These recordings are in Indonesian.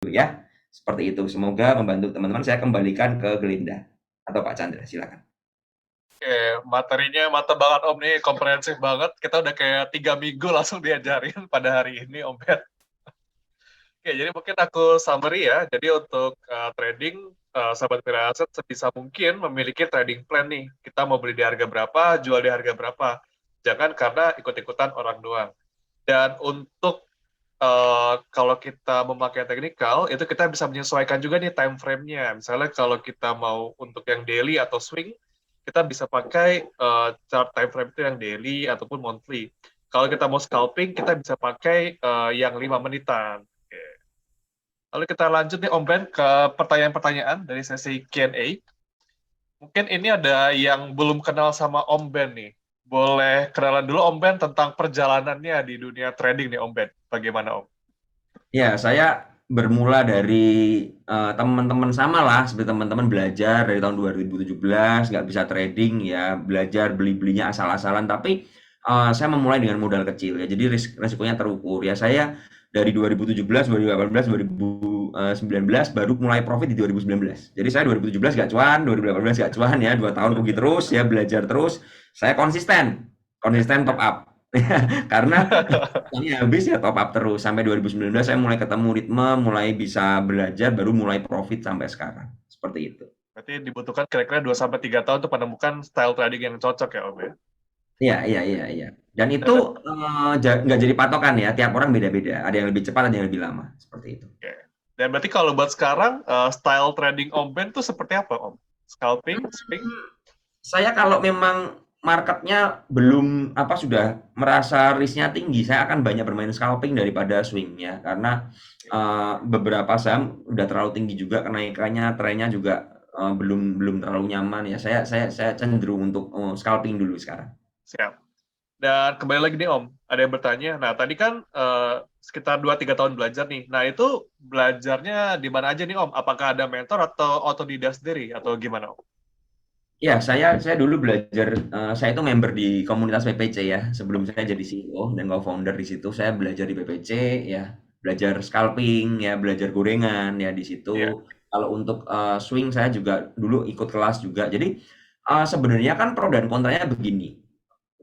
ya. Seperti itu. Semoga membantu teman-teman. Saya kembalikan ke Gelinda atau Pak Chandra, silakan. Oke, materinya mantap banget Om nih, komprehensif banget. Kita udah kayak 3 minggu langsung diajarin pada hari ini Om Ben. Oke, jadi mungkin aku summary ya. Jadi untuk trading, sahabat Firasat sebisa mungkin memiliki trading plan nih. Kita mau beli di harga berapa, jual di harga berapa. Jangan karena ikut-ikutan orang doang. Dan untuk kalau kita memakai technical, itu kita bisa menyesuaikan juga nih time frame-nya. Misalnya kalau kita mau untuk yang daily atau swing, kita bisa pakai chart time frame itu yang daily ataupun monthly. Kalau kita mau scalping, kita bisa pakai yang 5 menitan. Oke. Lalu kita lanjut nih Om Ben ke pertanyaan-pertanyaan dari sesi Q&A. Mungkin ini ada yang belum kenal sama Om Ben nih. Boleh kenalan dulu Om Ben tentang perjalanannya di dunia trading nih Om Ben. Bagaimana Om? Ya, saya bermula dari teman-teman sama lah, seperti teman-teman belajar dari tahun 2017, nggak bisa trading ya, belajar beli-belinya asal-asalan, tapi saya memulai dengan modal kecil ya, jadi risikonya terukur ya. Saya dari 2017, 2018, 2019 baru mulai profit di 2019. Jadi saya 2017 nggak cuan, 2018 nggak cuan ya, 2 tahun rugi terus ya, belajar terus. Saya konsisten top up. Karena uangnya habis ya top up terus sampai 2019 saya mulai ketemu ritme, mulai bisa belajar, baru mulai profit sampai sekarang. Seperti itu. Berarti dibutuhkan kira-kira 2 sampai 3 tahun untuk menemukan style trading yang cocok ya Om ya? Iya, iya, iya, iya. Dan itu Dan, nggak jadi patokan ya, tiap orang beda-beda. Ada yang lebih cepat, ada yang lebih lama. Seperti itu. okay. Dan berarti kalau buat sekarang, style trading Om Ben tuh seperti apa Om? Scalping, swing? Saya kalau memang marketnya belum apa sudah merasa risknya tinggi, saya akan banyak bermain scalping daripada swing ya, karena beberapa saham udah terlalu tinggi juga kenaikannya, trennya juga belum belum terlalu nyaman ya. Saya cenderung untuk scalping dulu sekarang. Siap. Dan kembali lagi nih Om, ada yang bertanya, nah tadi kan sekitar 2-3 tahun belajar nih, nah itu belajarnya di mana aja nih Om? Apakah ada mentor atau otodidak sendiri, atau gimana Om? Ya, saya dulu belajar, saya itu member di komunitas PPC ya. Sebelum saya jadi CEO dan co-founder di situ, saya belajar di PPC ya, belajar scalping ya, belajar gorengan ya di Iya. situ. Kalau untuk swing saya juga dulu ikut kelas juga. Jadi sebenarnya kan pro dan kontranya begini.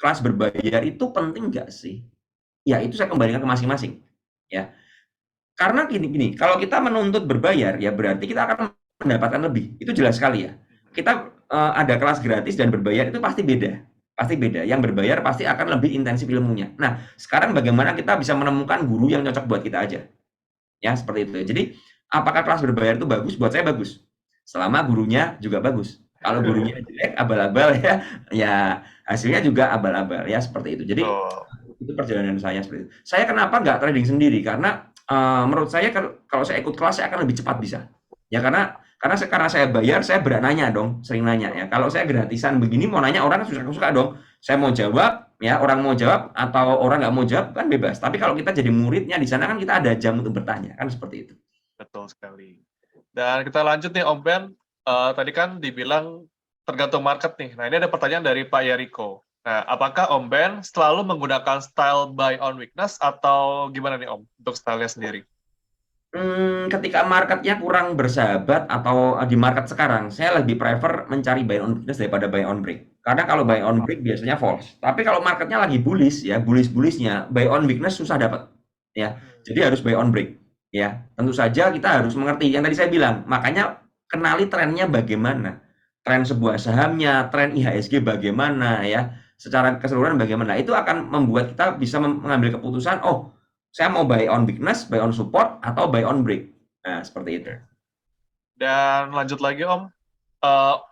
Kelas berbayar itu penting nggak sih? Ya itu saya kembalikan ke masing-masing. Ya, karena gini-gini, kalau kita menuntut berbayar, ya berarti kita akan mendapatkan lebih. Itu jelas sekali ya. Kita ada kelas gratis dan berbayar itu pasti beda. Pasti beda. Yang berbayar pasti akan lebih intensif ilmunya. Nah, sekarang bagaimana kita bisa menemukan guru yang cocok buat kita aja? Ya, seperti itu. Jadi, apakah kelas berbayar itu bagus? Buat saya bagus. Selama gurunya juga bagus. Kalau gurunya jelek, abal-abal ya, ya hasilnya juga abal-abal ya, seperti itu. Jadi, Betul. itu perjalanan saya seperti itu. Saya kenapa nggak trading sendiri? Karena menurut saya kalau saya ikut kelas saya akan lebih cepat bisa. Ya karena saya bayar, saya berat nanya dong, sering nanya ya. Kalau saya gratisan begini mau nanya orang kan suka-suka dong. Saya mau jawab, ya orang mau jawab atau orang nggak mau jawab kan bebas. Tapi kalau kita jadi muridnya di sana kan kita ada jam untuk bertanya, kan seperti itu. Betul sekali. Dan kita lanjut nih Om Ben, tadi kan dibilang tergantung market nih. Nah ini ada pertanyaan dari Pak Yeriko. Nah, apakah Om Ben selalu menggunakan style buy on weakness atau gimana nih Om untuk stylenya sendiri? Ketika marketnya kurang bersahabat atau di market sekarang, saya lebih prefer mencari buy on weakness daripada buy on break. Karena kalau buy on break biasanya false. Tapi kalau marketnya lagi bullish ya, bullish-bullishnya, buy on weakness susah dapat. Ya, jadi harus buy on break. Ya, tentu saja kita harus mengerti yang tadi saya bilang. Makanya kenali trennya bagaimana, tren sebuah sahamnya, tren IHSG bagaimana ya, secara keseluruhan bagaimana. Itu akan membuat kita bisa mengambil keputusan. Oh, saya mau buy on weakness, buy on support, atau buy on break. Nah, seperti itu. Oke. Dan lanjut lagi Om,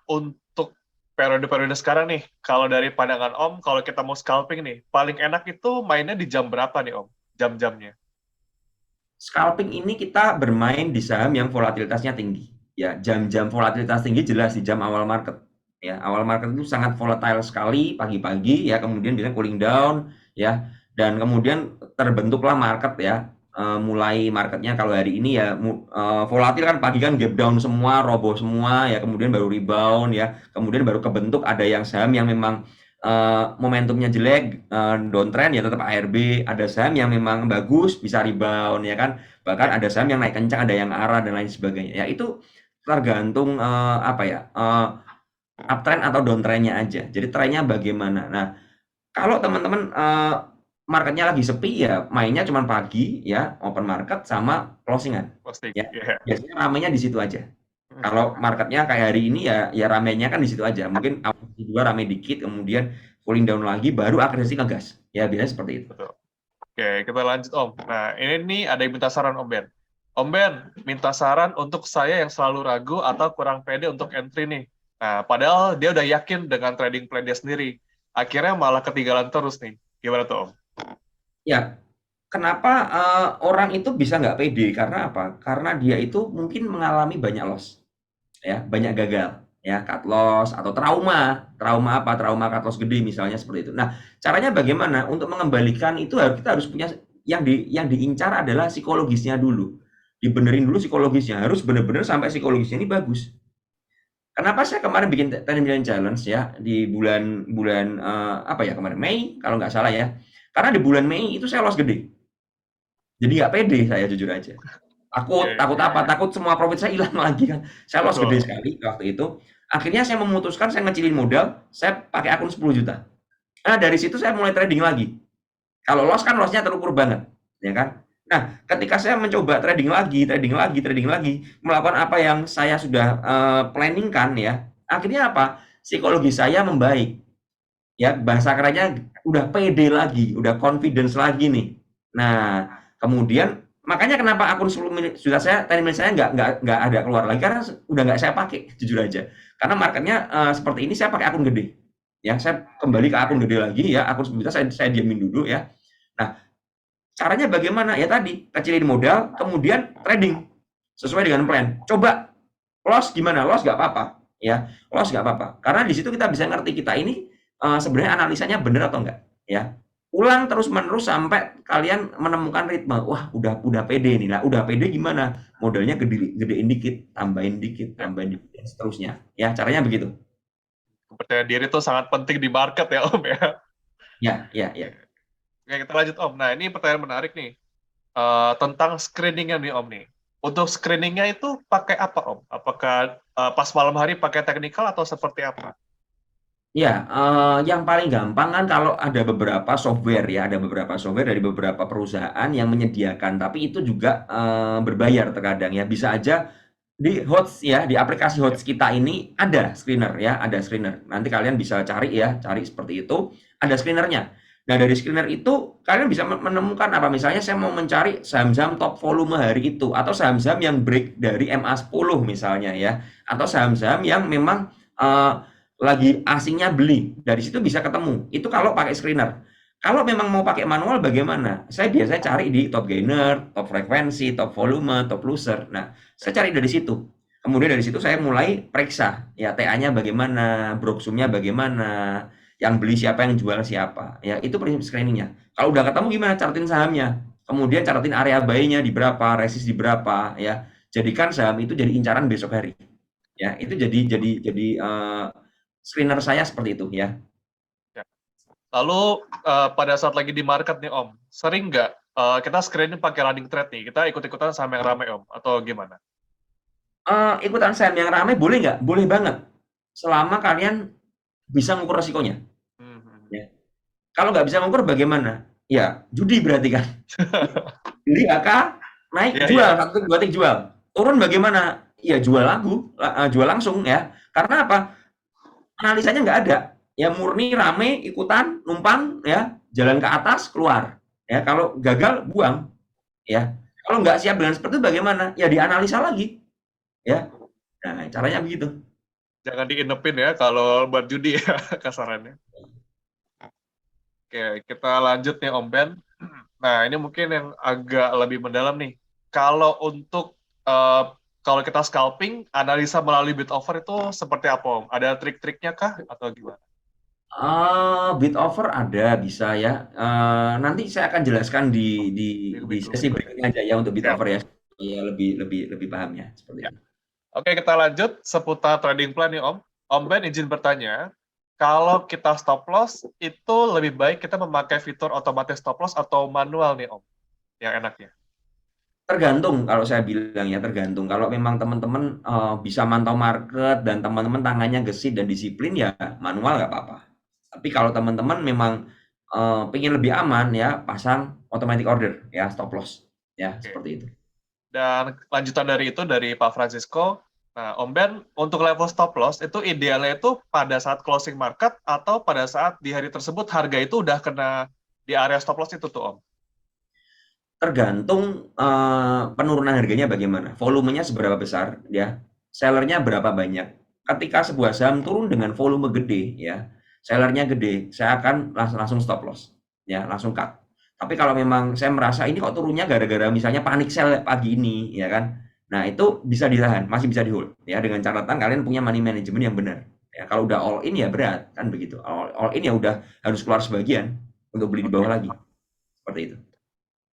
untuk periode-periode sekarang nih, kalau dari pandangan Om, kalau kita mau scalping nih, paling enak itu mainnya di jam berapa nih Om? Jam-jamnya. Scalping ini kita bermain di saham yang volatilitasnya tinggi. Ya, jam-jam volatilitas tinggi jelas di jam awal market. Ya, awal market itu sangat volatile sekali pagi-pagi ya, kemudian bisa cooling down ya, dan kemudian terbentuklah market ya. Mulai marketnya kalau hari ini ya volatil kan pagi kan gap down semua, roboh semua ya, kemudian baru rebound ya, kemudian baru kebentuk ada yang saham yang memang momentumnya jelek, downtrend ya tetap ARB, ada saham yang memang bagus bisa rebound ya kan, bahkan ada saham yang naik kencang, ada yang arah dan lain sebagainya. Ya itu tergantung apa ya, uptrend atau downtrendnya aja. Jadi trennya bagaimana. Nah, kalau teman-teman marketnya lagi sepi ya mainnya cuma pagi ya, open market sama closingan. Posting. Ya, Yeah. biasanya ramenya di situ aja. Kalau marketnya kayak hari ini ya ramenya kan di situ aja. Mungkin awal kedua rame dikit, kemudian cooling down lagi, baru agresi ngegas. Ya biasanya seperti itu. Betul. Oke, kita lanjut Om. Nah, ini nih ada yang minta saran Om Ben. Om Ben, minta saran untuk saya yang selalu ragu atau kurang pede untuk entry nih. Nah, padahal dia udah yakin dengan trading plan dia sendiri. Akhirnya malah ketinggalan terus nih. Gimana tuh Om? Ya, kenapa orang itu bisa nggak pede? Karena apa? Karena dia itu mungkin mengalami banyak loss, ya, banyak gagal, ya, cut loss atau trauma. Trauma apa? Trauma cut loss gede misalnya seperti itu. Nah, caranya bagaimana? Untuk mengembalikan itu kita harus punya yang diincar adalah psikologisnya dulu. Dibenerin dulu psikologisnya, harus benar-benar sampai psikologisnya ini bagus. Kenapa saya kemarin bikin 10 million challenge ya di bulan apa ya kemarin Mei kalau nggak salah ya. Karena di bulan Mei itu saya loss gede. Jadi nggak pede saya jujur aja. Takut apa? Takut semua profit saya hilang lagi kan. Saya loss gede sekali waktu itu. Akhirnya saya memutuskan saya ngecilin modal, saya pakai akun 10 juta. Nah, dari situ saya mulai trading lagi. Kalau loss kan lossnya terukur banget, ya kan? Nah, ketika saya mencoba trading lagi, melakukan apa yang saya sudah planningkan ya, akhirnya apa? Psikologi saya membaik. Ya, bahasa kerennya udah pede lagi, udah confidence lagi nih. Nah, kemudian makanya kenapa akun 10 juta saya, 10 million saya nggak ada keluar lagi karena udah nggak saya pakai, jujur aja. Karena marketnya seperti ini saya pakai akun gede. Ya, saya kembali ke akun gede lagi ya, akun 10 juta saya diamin dulu ya. Nah, caranya bagaimana? Ya tadi, kecilin modal, kemudian trading sesuai dengan plan. Coba loss gimana? Loss nggak apa-apa, ya. Loss nggak apa-apa. Karena di situ kita bisa ngerti kita ini sebenarnya analisanya benar atau enggak, ya. Ulang terus-menerus sampai kalian menemukan ritme. Wah, udah pede nih. Nah, udah pede gimana? Modalnya gedein dikit, tambahin dikit, dan seterusnya. Ya, caranya begitu. Kepercayaan diri itu sangat penting di market ya Om ya. Ya. Oke, kita lanjut Om. Nah, ini pertanyaan menarik nih. Tentang screeningnya nih Om nih. Untuk screeningnya itu pakai apa Om? Apakah pas malam hari pakai technical atau seperti apa? Ya, yang paling gampang kan kalau ada beberapa software ya, ada beberapa software dari beberapa perusahaan yang menyediakan, tapi itu juga berbayar terkadang ya. Bisa aja di HOTS ya, di aplikasi HOTS kita ini ada screener ya, ada screener. Nanti kalian bisa cari ya, cari seperti itu, ada screenernya. Nah, dari screener itu kalian bisa menemukan apa, misalnya saya mau mencari saham-saham top volume hari itu, atau saham-saham yang break dari MA10 misalnya ya, atau saham-saham yang memang lagi asingnya beli, dari situ bisa ketemu. Itu kalau pakai screener. Kalau memang mau pakai manual bagaimana? Saya biasanya cari di top gainer, top frekuensi, top volume, top loser. Nah, saya cari dari situ. Kemudian dari situ saya mulai periksa, ya TA-nya bagaimana, broksumnya bagaimana, yang beli siapa, yang jual siapa. Ya, itu prinsip screeningnya. Kalau udah ketemu gimana? Caratin sahamnya. Kemudian caratin area buy-nya di berapa, resist di berapa, ya. Jadikan saham itu jadi incaran besok hari. Ya, itu jadi screener saya seperti itu ya. Lalu pada saat lagi di market nih Om, sering nggak kita screening pakai running trade nih? Kita ikut-ikutan saham yang ramai Om, atau gimana? Ikutan saham yang ramai boleh nggak? Boleh banget. Selama kalian bisa ngukur resikonya. Ya. Kalau nggak bisa ngukur bagaimana? Ya judi berarti kan. Beli AK, naik jual, satu dua tiga jual. Turun bagaimana? Ya jual jual langsung ya. Karena apa? Analisanya nggak ada. Ya murni rame ikutan numpang ya, jalan ke atas keluar. Ya kalau gagal buang. Ya kalau nggak siap dengan seperti itu bagaimana? Ya dianalisa lagi. Ya, nah caranya begitu. Jangan diinepin ya kalau buat judi ya kasarannya. Oke, kita lanjut nih Om Ben. Nah, ini mungkin yang agak lebih mendalam nih. Kalau untuk kalau kita scalping, analisa melalui bid offer itu seperti apa Om? Ada trik-triknya kah atau gimana? Bid offer ada, bisa ya. Nanti saya akan jelaskan di sesi berikutnya aja ya untuk bid offer ya. Ya lebih paham ya seperti itu. Oke, kita lanjut seputar trading plan nih Om. Om Ben izin bertanya, Kalau kita stop loss, itu lebih baik kita memakai fitur otomatis stop loss atau manual nih, Om, yang enaknya. Tergantung kalau saya bilang ya, tergantung. Kalau memang teman-teman bisa mantau market dan teman-teman tangannya gesit dan disiplin ya manual nggak apa-apa. Tapi kalau teman-teman memang pengen lebih aman ya pasang automatic order ya stop loss ya Oke. seperti itu. Dan lanjutan dari itu dari Pak Francisco, nah Om Ben untuk level stop loss itu idealnya itu pada saat closing market atau pada saat di hari tersebut harga itu udah kena di area stop loss itu tuh Om. Tergantung penurunan harganya bagaimana, volumenya seberapa besar ya, sellernya berapa banyak. Ketika sebuah saham turun dengan volume gede ya, sellernya gede, saya akan langsung stop loss ya, langsung cut. Tapi kalau memang saya merasa ini kok turunnya gara-gara misalnya panik sell pagi ini ya kan, nah itu bisa ditahan, masih bisa di hold ya dengan catatan kalian punya money management yang benar. Ya, kalau udah all in ya berat kan begitu. All in ya udah harus keluar sebagian untuk beli di Oke. bawah lagi. Seperti itu.